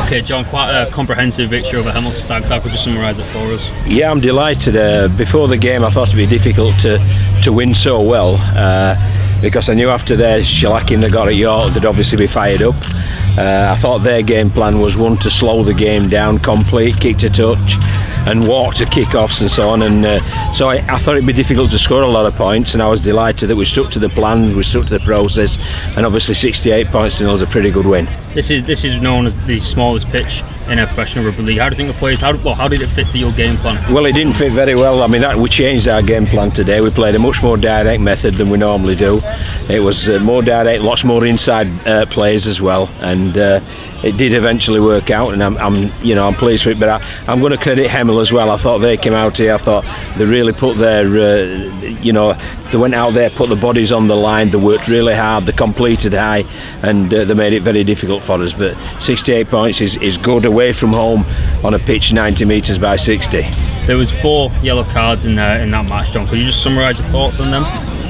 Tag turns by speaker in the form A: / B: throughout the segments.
A: Okay, John, quite a comprehensive victory over Hemel Stags. How could you summarise it for us?
B: Yeah, I'm delighted. Before the game I thought it'd be difficult to win so well, because I knew after their shellacking they got at York they'd obviously be fired up. I thought their game plan was one to slow the game down, complete, kick to touch and walk to kick-offs and so on, and so I thought it'd be difficult to score a lot of points, and I was delighted that we stuck to the plans, we stuck to the process, and obviously 68 points to nil is a pretty good win.
A: This is known as the smallest pitch in a professional rugby league. How do you think the players, how did it fit to your game plan?
B: Well, it didn't fit very well. I mean, we changed our game plan today. We played a much more direct method than we normally do. It was more direct, lots more inside plays as well, and it did eventually work out, and I'm pleased with it. But I'm going to credit Hemel as well. I thought they came out here. I thought they really put their, they went out there, put the bodies on the line. They worked really hard. They completed high, and they made it very difficult for us. But 68 points is good away from home on a pitch 90 metres by 60.
A: There was 4 yellow cards in that match, John. Could you just summarise your thoughts on them?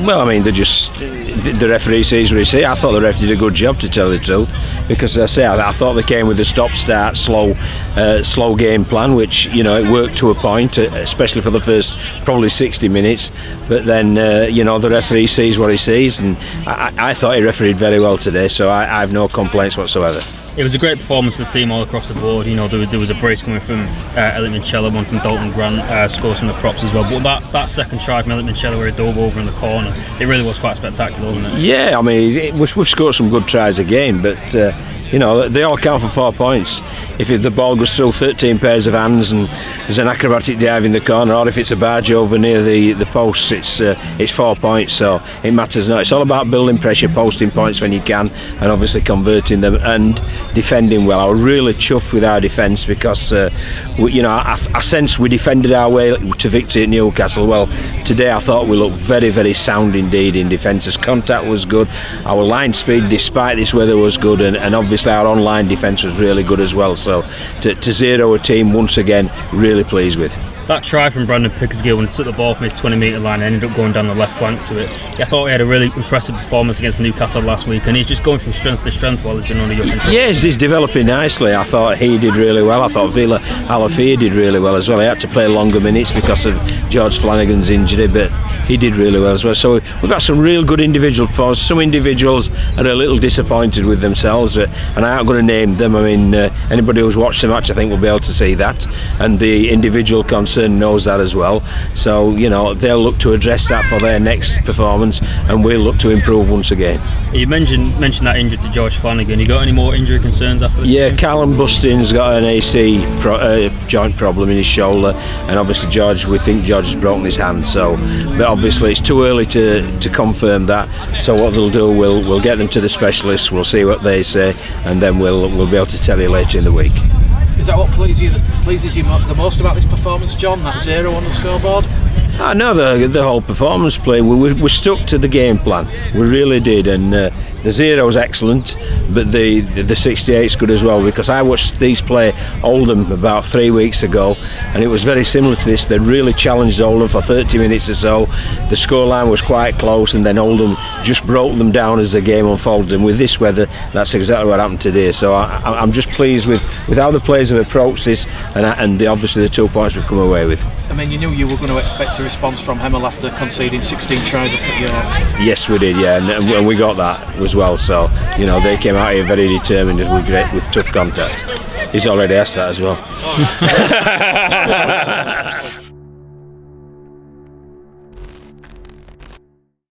B: Well, I mean, the referee sees what he sees. I thought the ref did a good job, to tell the truth, because as I say, I thought they came with a stop-start, slow game plan, which it worked to a point, especially for the first probably 60 minutes. But then the referee sees what he sees, and I thought he refereed very well today, so I have no complaints whatsoever.
A: It was a great performance of the team all across the board. There was a brace coming from Elliot Minchella, one from Dalton Grant, scores from the props as well. But that second try from Elliot Minchella where he dove over in the corner, it really was quite spectacular, wasn't it? Yeah,
B: I mean, we've scored some good tries again, but they all count for 4 points. If the ball goes through 13 pairs of hands and there's an acrobatic dive in the corner, or if it's a barge over near the posts, it's 4 points. So it matters not. It's all about building pressure, posting points when you can, and obviously converting them and defending well. I was really chuffed with our defence because I sensed we defended our way to victory at Newcastle. Well, today I thought we looked very, very sound indeed in defence. As contact was good, our line speed despite this weather was good, and obviously our online defence was really good as well. So to zero a team once again, really pleased with.
A: That try from Brandon Pickersgill when he took the ball from his 20-metre line and ended up going down the left flank to it. I thought he had a really impressive performance against Newcastle last week, and he's just going from strength to strength while he's been under your control.
B: Yes, he's developing nicely. I thought he did really well. I thought Vila Alafia did really well as well. He had to play longer minutes because of George Flanagan's injury, but he did really well as well. So we've got some real good individual performances. Some individuals are a little disappointed with themselves, and I aren't going to name them. I mean, anybody who's watched the match I think will be able to see that, and the individual concern knows that as well. So they'll look to address that for their next performance, and we'll look to improve once again.
A: You mentioned that injury to George Flanagan. You got any more injury concerns after this?
B: Yeah, Callum Bustin's got an AC joint problem in his shoulder, and obviously we think George has broken his hand. So, but obviously it's too early to confirm that. So what they'll do, we'll get them to the specialists. We'll see what they say, and then we'll be able to tell you later in the week.
C: Is that what pleases you the most about this performance, John? That 0 on the scoreboard?
B: I know the whole performance play. We stuck to the game plan. We really did, and the 0 was excellent, but the 68's good as well, because I watched these play Oldham about 3 weeks ago, and it was very similar to this. They really challenged Oldham for 30 minutes or so. The scoreline was quite close, and then Oldham just broke them down as the game unfolded. And with this weather, that's exactly what happened today. So I'm just pleased with how the players have approached this, and obviously the 2 points we've come away with.
C: I mean, you knew you were going to expect a response from Hemel after conceding 16 tries up at York.
B: Yes, we did, yeah, and we got that as well. So they came out here very determined with tough contact. He's already asked that as well.